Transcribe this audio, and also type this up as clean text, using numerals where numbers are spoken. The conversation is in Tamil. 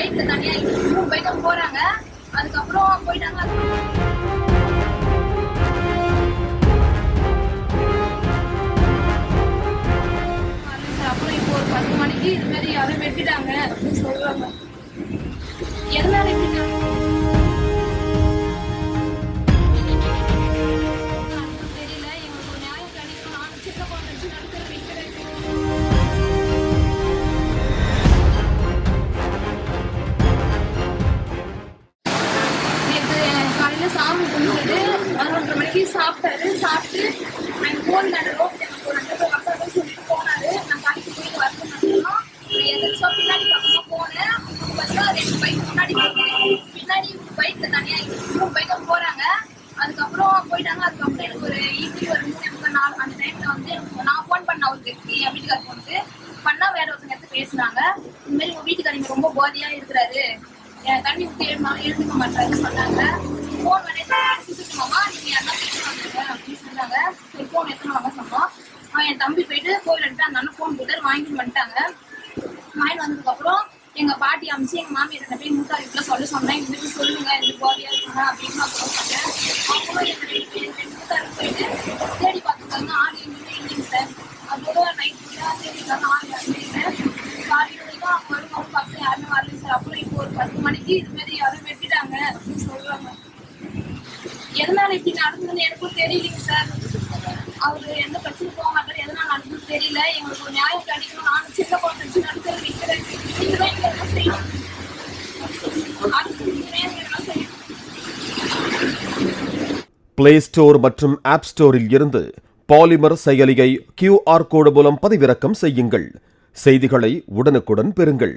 பைக்ல தனியா 3 பைக்கா போறாங்க. அதுக்கப்புறம் போயிட்டாங்க. அப்புறம் இப்போ ஒரு 10 மணிக்கு இது மாதிரி யாரும் வெட்டிட்டாங்க அப்படின்னு சொல்றாங்க. எதனால இப்படி தெரியல. எங்களுக்கு ஒரு நியாயம் கிடைக்கும். நானும் சின்ன குழந்தை வச்சு நடக்கிற வைக்கிறேன். நேற்று காலையில சாமி கும்பிட்டு 11:30 மணிக்கு சாப்பிட்டாரு. சாப்பிட்டு நான் போன் ரோட்ல எனக்கு ஒரு 2 பேர் மக்கள் சொல்லிட்டு போனாரு. நான் கடைக்கு போயிட்டு வரணும். எதாச்சும் பின்னாடி பக்கமா போனேன். பார்த்தா 2 பைக் முன்னாடி பின்னாடி பைக்ல தனியா 3 பைக்கா போறாங்க. அதுக்கப்புறம் போயிட்டாங்க. அதுக்கப்புறம் எனக்கு ஒரு ஈவினிங் ஒரு 3:4 அந்த டைம்ல வந்து நான் போன் பண்ண அவருக்கு என் வீட்டுக்காரர் போனது பண்ணா வேற ஒருத்தங்க எடுத்து பேசினாங்க. இந்த மாதிரி உங்க வீட்டுக்காரங்க ரொம்ப போதையா இருக்கிறாரு, தண்ணி ஊற்றி எழுந்துக்க மாட்டாருன்னு சொன்னாங்க. போன் வேணா நீங்க யாரா பேசுவாங்க அப்படின்னு சொன்னாங்க. ஒரு போன் எடுத்துன்னு வாங்க சொன்னோம். என் தம்பி போயிட்டு கோயில்ட்டு அந்த அண்ணன் போன் போட்டு வாங்கிட்டு வந்துட்டாங்க. வாங்கிட்டு வந்ததுக்கு அப்புறம் எங்க பாட்டி அமைச்சு எங்க மாமியார் என்ன போய் மூத்தா வீட்டுல சொன்னேன். இந்த மாதிரி சொல்லுங்க இந்த போதையா இருக்காங்க அப்படின்னு நான் சொன்னேன். அவங்களும் எங்க மூத்தாரு போயிட்டு தேடி பார்த்துருக்காங்க. ஆள் எங்கேயுமே இல்லைங்க சார். அதோட நைட் ஃபுல்லா தேடிக்காங்க. ஆள் யாருமே காலையில வரைக்கும் அவங்க வருவாங்க பக்கத்துல யாருமே வரல சார். அப்புறம் இப்போ ஒரு 10 மணிக்கு இது மாதிரி யாரும் வெட்டிட்டாங்க அப்படின்னு சொல்றாங்க. எதனால இப்படி நடந்ததுன்னு எனக்கும் தெரியலைங்க சார். அவரு எந்த பிரச்சனையும் போக மாட்டாரு. எதனால நடந்ததுன்னு தெரியல. எங்களுக்கு ஒரு நியாயம் கிடைக்கும். நானும் சின்ன குழந்தை வச்சு நடக்கிற வைக்கிறேன். நீங்க தான் எங்க எல்லாம் செய்யணும். பிளே ஸ்டோர் மற்றும் ஆப் ஸ்டோரில் இருந்து பாலிமர் செயலியை QR கோடு மூலம் பதிவிறக்கம் செய்யுங்கள். செய்திகளை உடனுக்குடன் பெறுங்கள்.